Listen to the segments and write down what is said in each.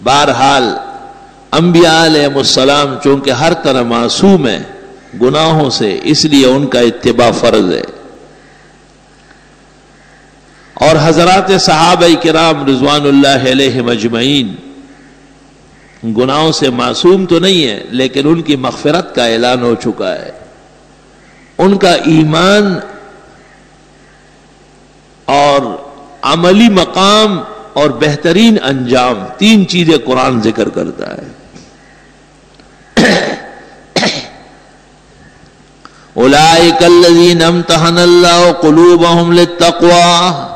بہرحال انبیاء علیہ السلام چونکہ ہر طرح معصوم ہیں گناہوں سے، اس لیے ان کا اتباع فرض ہے. اور حضرات صحابہ کرام رضوان اللہ علیہم اجمعین گناہوں سے معصوم تو نہیں ہے، لیکن ان کی مغفرت کا اعلان ہو چکا ہے. ان کا ایمان اور عملی مقام اور بہترین انجام، تین چیزیں قرآن ذکر کرتا ہے. اولئک الذین امتحن اللہ قلوبہم للتقوی.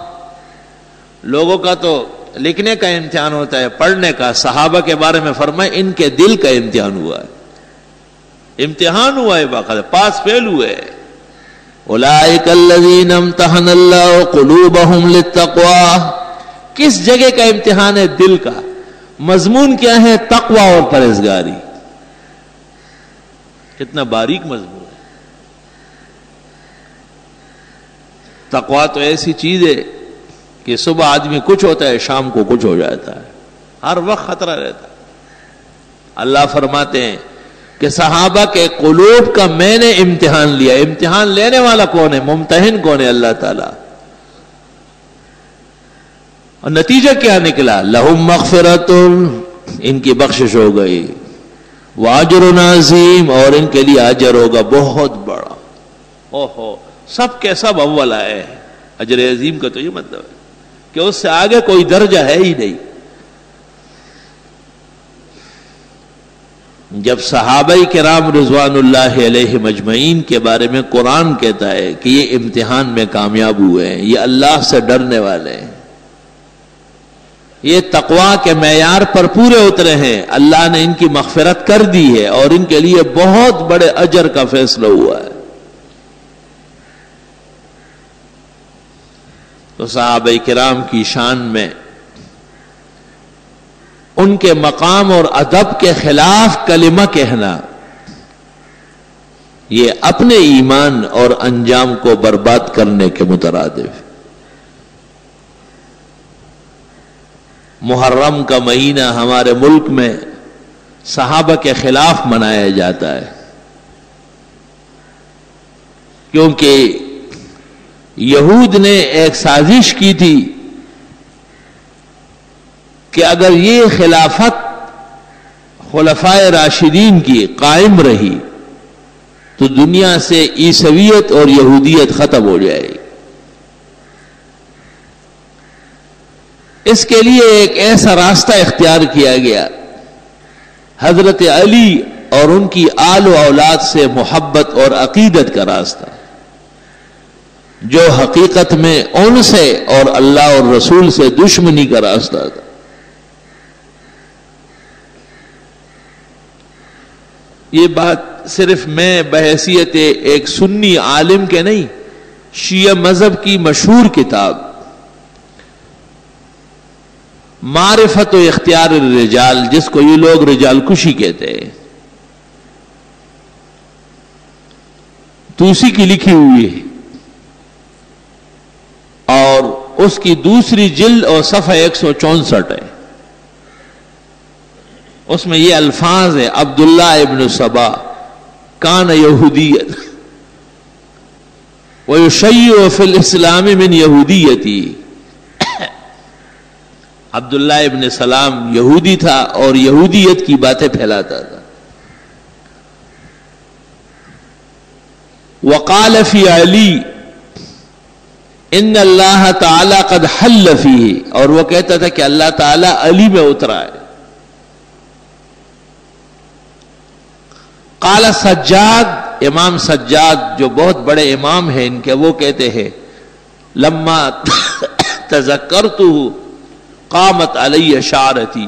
لوگوں کا تو لکھنے کا امتحان ہوتا ہے، پڑھنے کا. صحابہ کے بارے میں فرمائے ان کے دل کا امتحان ہوا ہے، امتحان ہوا ہے باقاعدہ، پاس فیل ہوئے. اولئک الذین امتحن اللہ قلوبہم للتقوی. کس جگہ کا امتحان ہے؟ دل کا. مضمون کیا ہے؟ تقوی اور پرہیزگاری. کتنا باریک مضمون ہے. تقوی تو ایسی چیز ہے کہ صبح آدمی کچھ ہوتا ہے، شام کو کچھ ہو جاتا ہے، ہر وقت خطرہ رہتا ہے. اللہ فرماتے ہیں کہ صحابہ کے قلوب کا میں نے امتحان لیا. امتحان لینے والا کون ہے؟ ممتحن کون ہے؟ اللہ تعالیٰ. اور نتیجہ کیا نکلا؟ لہم مغفرۃ، ان کی بخشش ہو گئی، واجر عظیم، اور ان کے لیے اجر ہوگا بہت بڑا. اوہو، سب کے سب اول آئے ہیں. اجر عظیم کا تو یہ مطلب ہے کہ اس سے آگے کوئی درجہ ہے ہی نہیں. جب صحابہ کرام رضوان اللہ علیہم اجمعین کے بارے میں قرآن کہتا ہے کہ یہ امتحان میں کامیاب ہوئے ہیں، یہ اللہ سے ڈرنے والے ہیں، یہ تقوی کے معیار پر پورے اترے ہیں، اللہ نے ان کی مغفرت کر دی ہے اور ان کے لیے بہت بڑے اجر کا فیصلہ ہوا ہے. تو صحابہ کرام کی شان میں ان کے مقام اور ادب کے خلاف کلمہ کہنا، یہ اپنے ایمان اور انجام کو برباد کرنے کے مترادف. محرم کا مہینہ ہمارے ملک میں صحابہ کے خلاف منایا جاتا ہے، کیونکہ یہود نے ایک سازش کی تھی کہ اگر یہ خلافت خلفائے راشدین کی قائم رہی تو دنیا سے عیسویت اور یہودیت ختم ہو جائے گی. اس کے لیے ایک ایسا راستہ اختیار کیا گیا، حضرت علی اور ان کی آل و اولاد سے محبت اور عقیدت کا راستہ، جو حقیقت میں ان سے اور اللہ اور رسول سے دشمنی کا راستہ تھا. یہ بات صرف میں بحیثیت ایک سنی عالم کے نہیں، شیعہ مذہب کی مشہور کتاب معرفت و اختیار الرجال، جس کو یہ لوگ رجال کشی کہتے ہیں، توسی کی لکھی ہوئی ہے، اور اس کی دوسری جلد اور صفحہ 164 ہے. اس میں یہ الفاظ ہے: عبداللہ ابن سبا کان یہودیت ویشیع فی الاسلام من یہودیتی. عبداللہ ابن سلام یہودی تھا اور یہودیت کی باتیں پھیلاتا تھا. وقال فی علی ان اللہ تعالی قد حل فیہ، اور وہ کہتا تھا کہ اللہ تعالی علی میں اترا ہے. قال سجاد، امام سجاد جو بہت بڑے امام ہیں ان کے، وہ کہتے ہیں لما تذکرتہ قامت علی شعرتی،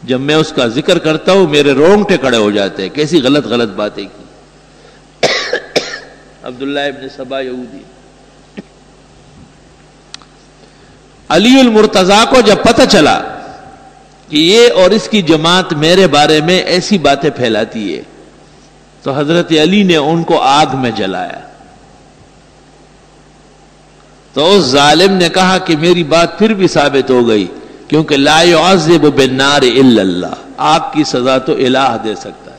جب میں اس کا ذکر کرتا ہوں میرے رونگٹے کھڑے ہو جاتے ہیں. کیسی غلط غلط باتیں کی. عبداللہ ابن سبا یہودی. علی المرتضیٰ کو جب پتہ چلا کہ یہ اور اس کی جماعت میرے بارے میں ایسی باتیں پھیلاتی ہے، تو حضرت علی نے ان کو آگ میں جلایا. تو اس ظالم نے کہا کہ میری بات پھر بھی ثابت ہو گئی، کیونکہ لا يعذب بالنار الا اللہ، آگ کی سزا تو الہ دے سکتا ہے۔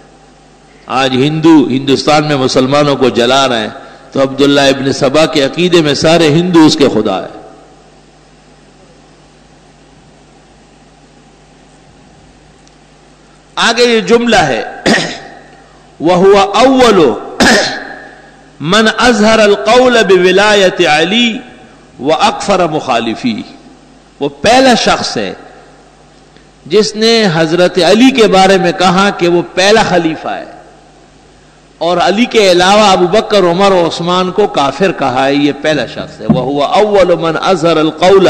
آج ہندوستان میں مسلمانوں کو جلا رہے ہیں تو عبداللہ ابن سبا کے عقیدے میں سارے ہندو اس کے خدا ہے۔ آگے یہ جملہ ہے وَهُوَ أَوَّلُ مَنْ أَظْهَرَ الْقَوْلَ بِوِلَایَةِ عَلِی وَأَكْفَرَ مُخَالِفِیہ، وہ پہلا شخص ہے جس نے حضرت علی کے بارے میں کہا کہ وہ پہلا خلیفہ ہے، اور علی کے علاوہ ابو بکر، عمر اور عثمان کو کافر کہا ہے۔ یہ پہلا شخص ہے۔ وَهُوَ أَوَّلُ مَنْ أَظْهَرَ الْقَوْلَ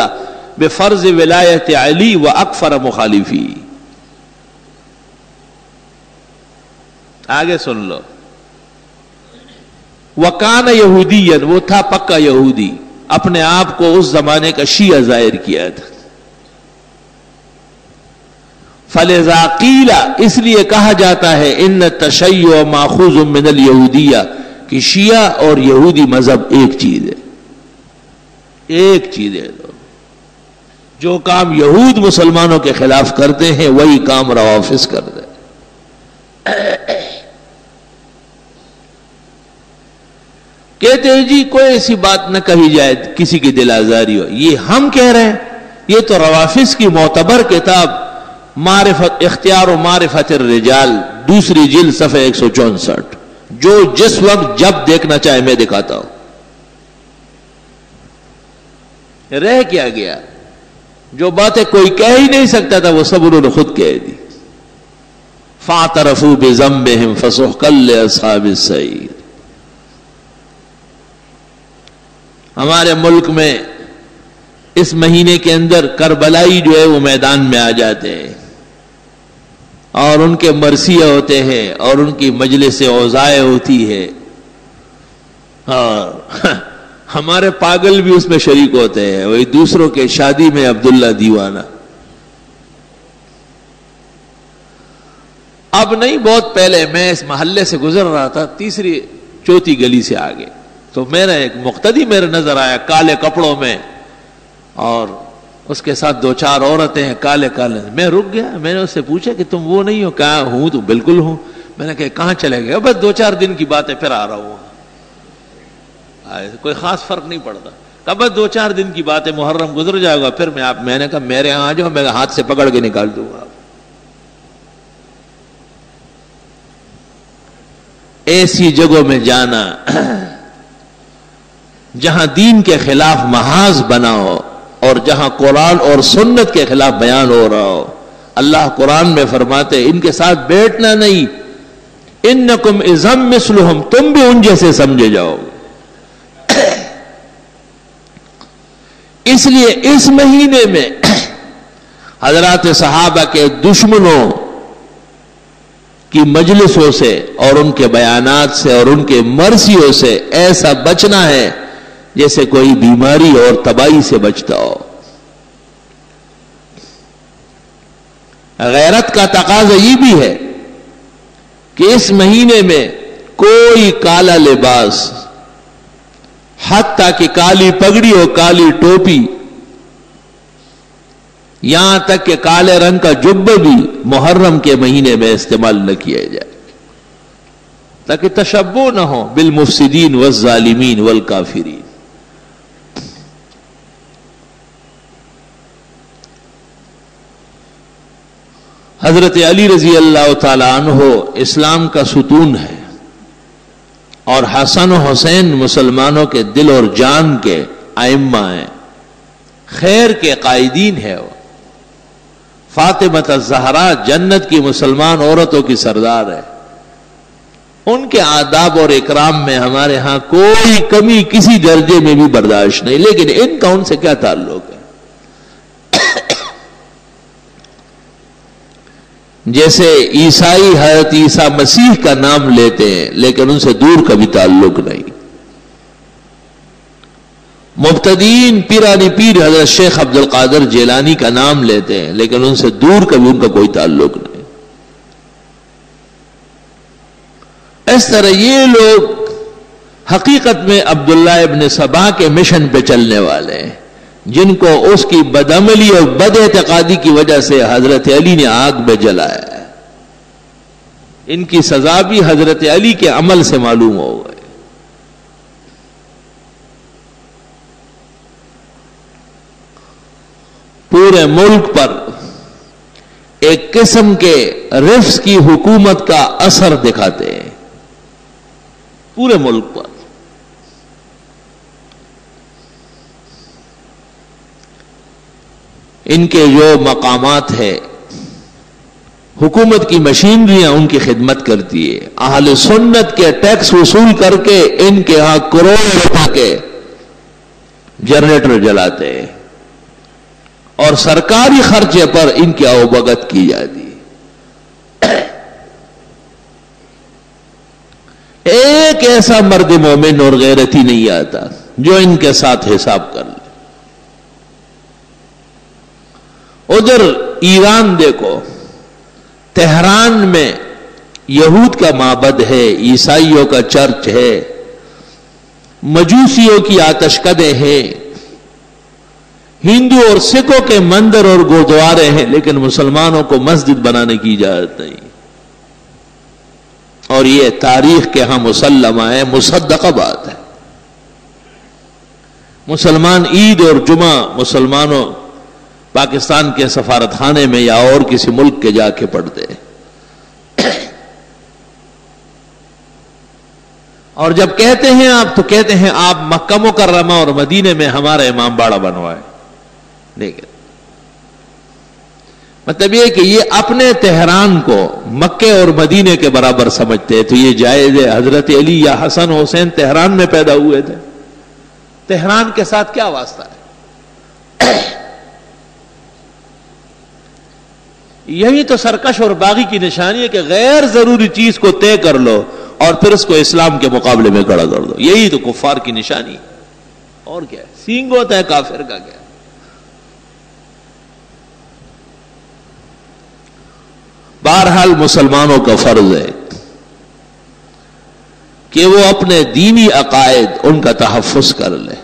بِفَرْضِ وِلَایَةِ عَلِی وَأَكْفَرَ مُخَالِفِیہ۔ آگے سن لو، وَكَانَ يَهُودِيًّا، وہ تھا پکا یہودی، اپنے آپ کو اس زمانے کا شیعہ ظاہر کیا تھا۔ فَلِذَا قِيلَ، اس لیے کہا جاتا ہے ان التشیع ماخوذ من الیہودیہ، کہ شیعہ اور یہودی مذہب ایک چیز ہے، ایک چیز ہے۔ جو کام یہود مسلمانوں کے خلاف کرتے ہیں وہی کام روافض کرتے ہیں۔ کہتے ہیں جی کوئی ایسی بات نہ کہی جائے کسی کی دل آزاری ہو، یہ ہم کہہ رہے ہیں، یہ تو روافض کی معتبر کتاب معرفت اختیار و معرفت الرجال، دوسری جلد صفحہ 164، جو جس وقت جب دیکھنا چاہے میں دکھاتا ہوں۔ رہ کیا گیا؟ جو باتیں کوئی کہہ ہی نہیں سکتا تھا وہ سب انہوں نے خود کہہ دی۔ فَاعْتَرَفُوا بِذَنبِهِمْ فَسُحْقًا لِأَصْحَابِ السَّعِيرِ۔ ہمارے ملک میں اس مہینے کے اندر کربلائی جو ہے وہ میدان میں آ جاتے ہیں اور ان کے مرثیہ ہوتے ہیں اور ان کی مجلس اوزائے ہوتی ہے، اور ہمارے پاگل بھی اس میں شریک ہوتے ہیں، وہی دوسروں کے شادی میں عبداللہ دیوانہ۔ اب نہیں، بہت پہلے میں اس محلے سے گزر رہا تھا، تیسری چوتھی گلی سے آگے، تو میرا ایک مقتدی میرے نظر آیا کالے کپڑوں میں، اور اس کے ساتھ دو چار عورتیں ہیں کالے کالے۔ میں رک گیا، میں نے اس سے پوچھا کہ تم وہ نہیں ہو؟ کہا ہوں، تو بالکل ہوں۔ میں نے کہا کہاں چلے گئے؟ بس 2-4 دن کی بات ہے، پھر آ رہا ہوں۔ کوئی خاص فرق نہیں پڑتا، کہا بس 2-4 دن کی بات ہے، محرم گزر جائے گا پھر میں نے کہا میرے یہاں آ جاؤ، میں ہاتھ سے پکڑ کے نکال دوں گا۔ ایسی جگہوں میں جانا جہاں دین کے خلاف محاذ بنا ہو اور جہاں قرآن اور سنت کے خلاف بیان ہو رہا ہو، اللہ قرآن میں فرماتے ان کے ساتھ بیٹھنا نہیں، انکم اذا مثلہم، تم بھی ان جیسے سمجھے جاؤ۔ اس لیے اس مہینے میں حضرات صحابہ کے دشمنوں کی مجلسوں سے اور ان کے بیانات سے اور ان کے مرثیوں سے ایسا بچنا ہے جیسے کوئی بیماری اور تباہی سے بچتا ہو۔ غیرت کا تقاضا یہ بھی ہے کہ اس مہینے میں کوئی کالا لباس، حتیٰ کہ کالی پگڑی اور کالی ٹوپی، یہاں تک کہ کالے رنگ کا جبہ بھی محرم کے مہینے میں استعمال نہ کیا جائے، تاکہ تشبہ نہ ہو بالمفسدین والظالمین والکافرین۔ حضرت علی رضی اللہ تعالی عنہ اسلام کا ستون ہے، اور حسن و حسین مسلمانوں کے دل اور جان کے ائمہ ہیں، خیر کے قائدین ہے۔ وہ فاطمہ الزہرا جنت کی مسلمان عورتوں کی سردار ہے، ان کے آداب اور اکرام میں ہمارے ہاں کوئی کمی کسی درجے میں بھی برداشت نہیں، لیکن ان کا ان سے کیا تعلق ہے؟ جیسے عیسائی حضرت عیسیٰ مسیح کا نام لیتے ہیں لیکن ان سے دور کبھی تعلق نہیں، مبتدین پیرانی پیر حضرت شیخ عبد القادر جیلانی کا نام لیتے ہیں لیکن ان سے دور کبھی ان کا کوئی تعلق نہیں۔ اس طرح یہ لوگ حقیقت میں عبداللہ ابن سبا کے مشن پہ چلنے والے ہیں، جن کو اس کی بدعملی اور بد اعتقادی کی وجہ سے حضرت علی نے آگ میں جلایا ہے، ان کی سزا بھی حضرت علی کے عمل سے معلوم ہو گئے۔ پورے ملک پر ایک قسم کے رفض کی حکومت کا اثر دکھاتے ہیں، پورے ملک پر۔ ان کے جو مقامات ہے، حکومت کی مشینریاں ان کی خدمت کرتی ہے، اہل سنت کے ٹیکس وصول کر کے ان کے ہاں کروڑوں روپے کے جنریٹر جلاتے ہیں اور سرکاری خرچے پر ان کی اوبگت کی جاتی ہے۔ ایک ایسا مرد مومن اور غیرتی نہیں آتا جو ان کے ساتھ حساب کر لے۔ ادھر ایران دیکھو، تہران میں یہود کا معبد ہے، عیسائیوں کا چرچ ہے، مجوسیوں کی آتش کدے ہیں، ہندو اور سکھوں کے مندر اور گردوارے ہیں، لیکن مسلمانوں کو مسجد بنانے کی اجازت نہیں۔ اور یہ تاریخ کے ہاں مسلمہ ہے، مصدقہ بات ہے۔ مسلمان عید اور جمعہ مسلمانوں پاکستان کے سفارت خانے میں یا اور کسی ملک کے جا کے پڑھتے ہیں، اور جب کہتے ہیں آپ تو کہتے ہیں آپ مکہ مکرمہ اور مدینے میں ہمارا امام باڑہ بنوائے۔ دیکھیں، مطلب یہ کہ یہ اپنے تہران کو مکے اور مدینے کے برابر سمجھتے ہیں، تو یہ جائز ہے؟ حضرت علی یا حسن حسین تہران میں پیدا ہوئے تھے، تہران کے ساتھ کیا واسطہ ہے؟ یہی تو سرکش اور باغی کی نشانی ہے کہ غیر ضروری چیز کو طے کر لو اور پھر اس کو اسلام کے مقابلے میں کھڑا کر دو، یہی تو کفار کی نشانی ہے۔ اور کیا ہے؟ سینگ ہوتا ہے کافر کا کیا؟ بہرحال مسلمانوں کا فرض ہے کہ وہ اپنے دینی عقائد ان کا تحفظ کر لے۔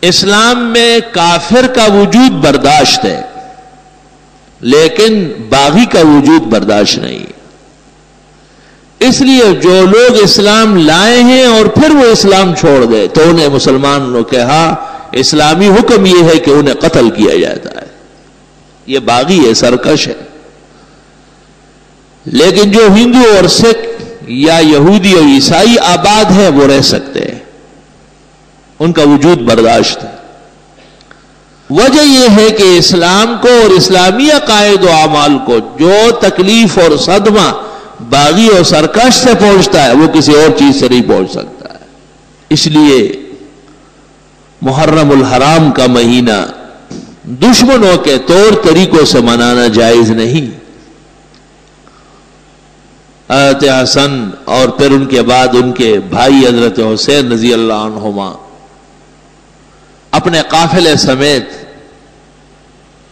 اسلام میں کافر کا وجود برداشت ہے، لیکن باغی کا وجود برداشت نہیں۔ اس لیے جو لوگ اسلام لائے ہیں اور پھر وہ اسلام چھوڑ دے تو انہیں مسلمان نے کہا اسلامی حکم یہ ہے کہ انہیں قتل کیا جاتا ہے، یہ باغی ہے، سرکش ہے۔ لیکن جو ہندو اور سکھ یا یہودی اور عیسائی آباد ہے وہ رہ سکتے ہیں، ان کا وجود برداشت ہے۔ وجہ یہ ہے کہ اسلام کو اور اسلامی عقائد و اعمال کو جو تکلیف اور صدمہ باغی اور سرکش سے پہنچتا ہے وہ کسی اور چیز سے نہیں پہنچ سکتا ہے۔ اس لیے محرم الحرام کا مہینہ دشمنوں کے طور طریقوں سے منانا جائز نہیں۔ حضرت حسن اور پھر ان کے بعد ان کے بھائی حضرت حسین رضی اللہ عنہما اپنے قافلے سمیت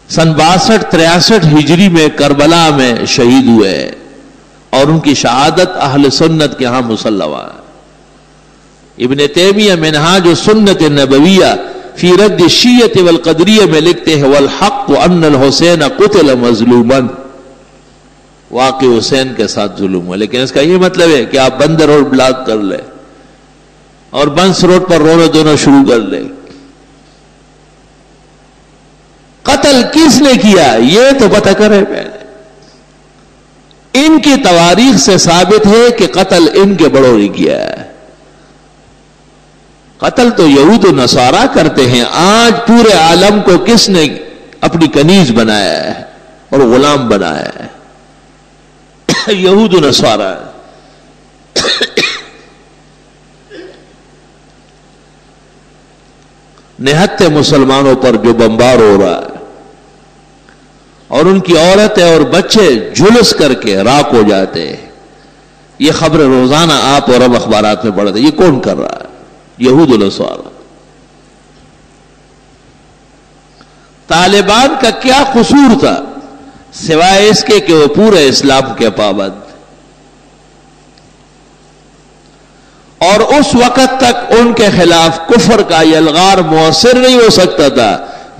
سن 62-63 ہجری میں کربلا میں شہید ہوئے اور ان کی شہادت اہل سنت کے ہاں مسلمہ ہے۔ ابن تیمیہ منہاج السنت النبویہ فی رد الشیعۃ والقدریہ میں لکھتے ہیں والحق ان الحسین قتل مظلوما، واقع حسین کے ساتھ ظلم ہوا، لیکن اس کا یہ مطلب ہے کہ آپ بند روڈ بلاک کر لیں اور بنس روڈ پر رونا دھونا شروع کر لیں۔ قتل کس نے کیا یہ تو پتہ کرے پہلے۔ ان کی تواریخ سے ثابت ہے کہ قتل ان کے بڑوں نے کیا ہے۔ قتل تو یہود و نصارہ کرتے ہیں، آج پورے عالم کو کس نے اپنی کنیز بنایا ہے اور غلام بنایا ہے؟ یہود و نصارہ۔ نہتے مسلمانوں پر جو بمبار ہو رہا ہے اور ان کی عورتیں اور بچے جھلس کر کے راک ہو جاتے ہیں، یہ خبر روزانہ آپ اور ہم اخبارات میں پڑھتے ہیں، یہ کون کر رہا ہے؟ یہود و نصارہ۔ طالبان کا کیا قصور تھا سوائے اس کے کہ وہ پورے اسلام کے پابند، اور اس وقت تک ان کے خلاف کفر کا یلغار مؤثر نہیں ہو سکتا تھا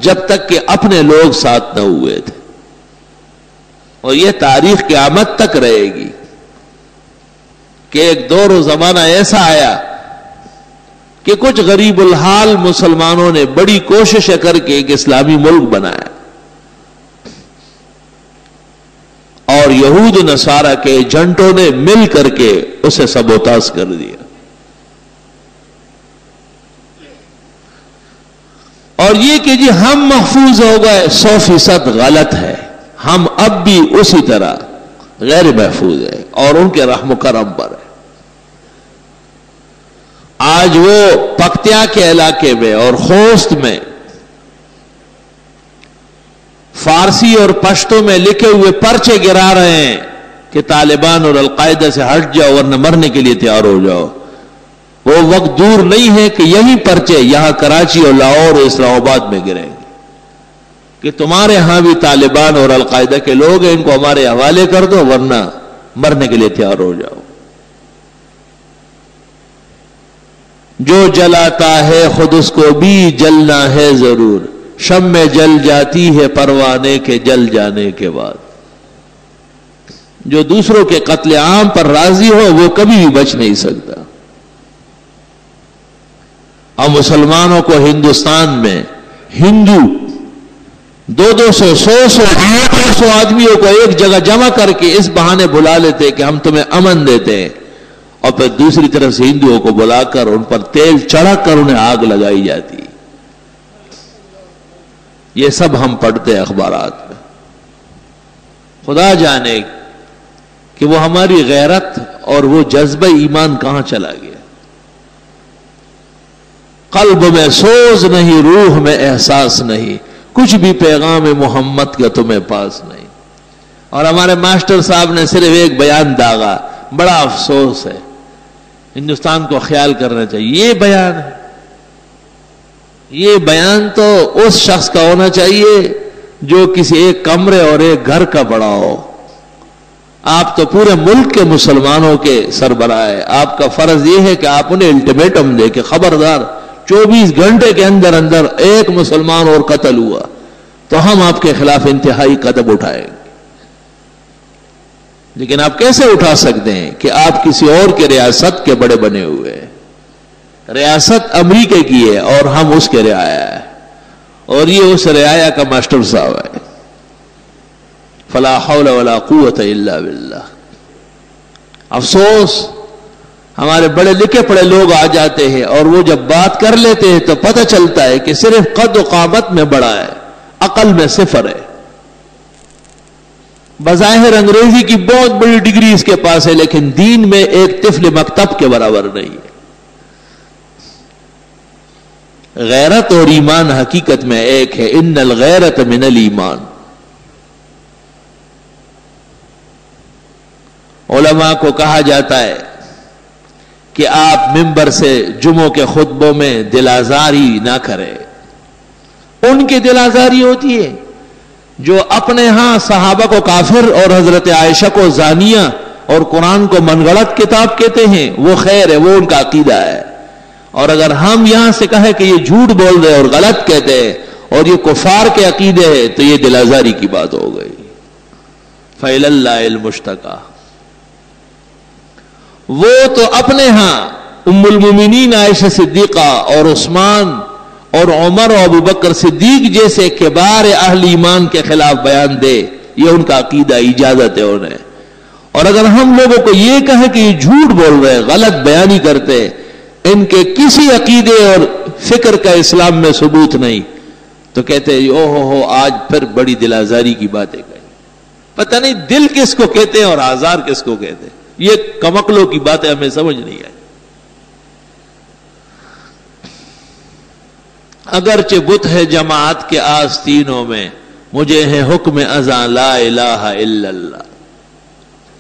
جب تک کہ اپنے لوگ ساتھ نہ ہوئے تھے. اور یہ تاریخ قیامت تک رہے گی کہ ایک دور و زمانہ ایسا آیا کہ کچھ غریب الحال مسلمانوں نے بڑی کوشش کر کے ایک اسلامی ملک بنایا اور یہود نصارہ کے ایجنٹوں نے مل کر کے اسے سبوتاژ کر دیا. اور یہ کہ جی ہم محفوظ ہو گئے 100% غلط ہے. ہم اب بھی اسی طرح غیر محفوظ ہے اور ان کے رحم و کرم پر ہے. آج وہ پکتیا کے علاقے میں اور خوست میں فارسی اور پشتو میں لکھے ہوئے پرچے گرا رہے ہیں کہ طالبان اور القاعدہ سے ہٹ جاؤ ورنہ مرنے کے لیے تیار ہو جاؤ. وہ وقت دور نہیں ہے کہ یہی پرچے یہاں کراچی اور لاہور اور اسلام آباد میں گریں گے کہ تمہارے ہاں بھی طالبان اور القاعدہ کے لوگ ہیں, ان کو ہمارے حوالے کر دو ورنہ مرنے کے لیے تیار ہو جاؤ. جو جلاتا ہے خود اس کو بھی جلنا ہے ضرور, شمع جل جاتی ہے پروانے کے جل جانے کے بعد. جو دوسروں کے قتل عام پر راضی ہو وہ کبھی بھی بچ نہیں سکتا. اور مسلمانوں کو ہندوستان میں ہندو 200-100 آدمیوں کو ایک جگہ جمع کر کے اس بہانے بلا لیتے کہ ہم تمہیں امن دیتے ہیں, اور پھر دوسری طرف سے ہندوؤں کو بلا کر ان پر تیل چڑھا کر انہیں آگ لگائی جاتی. یہ سب ہم پڑھتے ہیں اخبارات میں. خدا جانے کہ وہ ہماری غیرت اور وہ جذبہ ایمان کہاں چلا گیا. قلب میں سوز نہیں, روح میں احساس نہیں, کچھ بھی پیغام محمد کا تمہیں پاس نہیں. اور ہمارے ماسٹر صاحب نے صرف ایک بیان داغا, بڑا افسوس ہے, ہندوستان کو خیال کرنا چاہیے. یہ بیان ہے, یہ بیان تو اس شخص کا ہونا چاہیے جو کسی ایک کمرے اور ایک گھر کا بڑا ہو. آپ تو پورے ملک کے مسلمانوں کے سربراہ ہیں. آپ کا فرض یہ ہے کہ آپ انہیں الٹیمیٹم دے کہ خبردار 24 گھنٹے کے اندر اندر ایک مسلمان اور قتل ہوا تو ہم آپ کے خلاف انتہائی قدم اٹھائیں گے. لیکن آپ کیسے اٹھا سکتے ہیں کہ آپ کسی اور کے ریاست کے بڑے بنے ہوئے ہیں. ریاست امریکہ کی ہے اور ہم اس کے رعایا ہے, اور یہ اس رعایا کا ماسٹر صاحب ہے. فلا حول ولا قوت الا باللہ. افسوس ہمارے بڑے لکھے پڑے لوگ آ جاتے ہیں اور وہ جب بات کر لیتے ہیں تو پتہ چلتا ہے کہ صرف قد و قامت میں بڑا ہے, عقل میں صفر ہے. بظاہر انگریزی کی بہت بڑی ڈگری اس کے پاس ہے لیکن دین میں ایک طفل مکتب کے برابر نہیں ہے. غیرت اور ایمان حقیقت میں ایک ہے. ان الغیرت من الایمان. علماء کو کہا جاتا ہے کہ آپ ممبر سے جمعوں کے خطبوں میں دل آزاری نہ کریں. ان کی دل آزاری ہوتی ہے جو اپنے ہاں صحابہ کو کافر اور حضرت عائشہ کو زانیہ اور قرآن کو من گھڑت کتاب کہتے ہیں. وہ خیر ہے, وہ ان کا عقیدہ ہے. اور اگر ہم یہاں سے کہیں کہ یہ جھوٹ بول رہے اور غلط کہتے ہیں اور یہ کفار کے عقیدے ہیں تو یہ دل آزاری کی بات ہو گئی. فإلی اللہ المشتکا. وہ تو اپنے ہاں ام المومنین عائشہ صدیقہ اور عثمان اور عمر اور ابو بکر صدیق جیسے کبار اہل ایمان کے خلاف بیان دے, یہ ان کا عقیدہ, اجازت ہے انہیں. اور اگر ہم لوگوں کو یہ کہیں کہ یہ جھوٹ بول رہے, غلط بیانی کرتے, ان کے کسی عقیدے اور فکر کا اسلام میں ثبوت نہیں, تو کہتے ہیں او ہو آج پھر بڑی دل آزاری کی باتیں کہیں. پتہ نہیں دل کس کو کہتے ہیں اور آزار کس کو کہتے ہیں. یہ کمکلوں کی باتیں ہمیں سمجھ نہیں آئی. اگرچہ بت ہے جماعت کے آستینوں میں, مجھے ہے حکم ازاں لا الہ الا اللہ.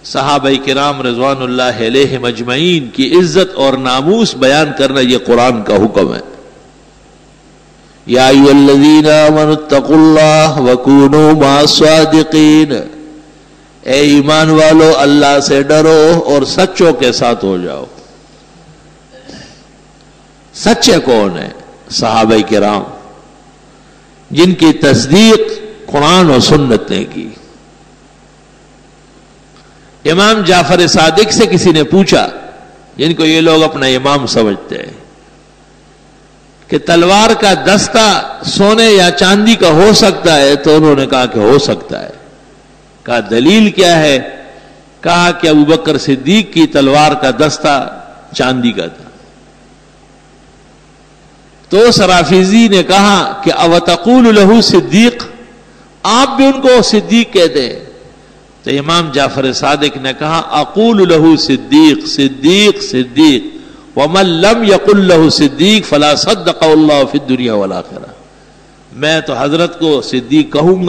صحابہ کرام رضوان اللہ علیہم اجمعین کی عزت اور ناموس بیان کرنا یہ قرآن کا حکم ہے. یا ایھا الذین آمنوا اتقوا اللہ وکونوا مع الصادقین. اے ایمان والو اللہ سے ڈرو اور سچوں کے ساتھ ہو جاؤ. سچے کون ہیں؟ صحابہ کرام، جن کی تصدیق قرآن و سنت نے کی۔ امام جعفر صادق سے کسی نے پوچھا، جن کو یہ لوگ اپنا امام سمجھتے ہیں، کہ تلوار کا دستہ سونے یا چاندی کا ہو سکتا ہے؟ تو انہوں نے کہا کہ ہو سکتا ہے۔ کہا دلیل کیا ہے؟ کہا کہ ابوبکر صدیق کی تلوار کا دستہ چاندی کا تھا۔ تو اس رافضی نے کہا کہ اوتقول لہ صدیق، آپ بھی ان کو صدیق کہتے ہیں؟ تو امام جعفر صادق نے کہا اقول لہ صدیق صدیق صدیق ومن لم یقل لہ صدیق فلا صدقہ اللہ فی الدنیا والآخرہ۔ میں تو حضرت کو صدیق کہوں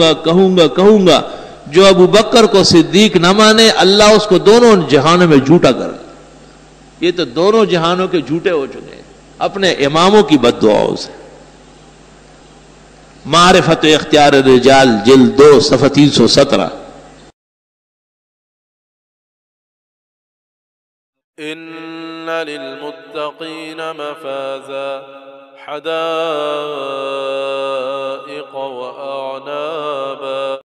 گا، جو ابو بکر کو صدیق نہ مانے اللہ اس کو دونوں جہانوں میں جھوٹا کر۔ یہ تو دونوں جہانوں کے جھوٹے ہو چکے ہیں اپنے اماموں کی بد دعاؤں سے۔ معرفت و اختیار الرجال جلد 2 صفحہ 317۔ ان للمتقین مفازا حدائق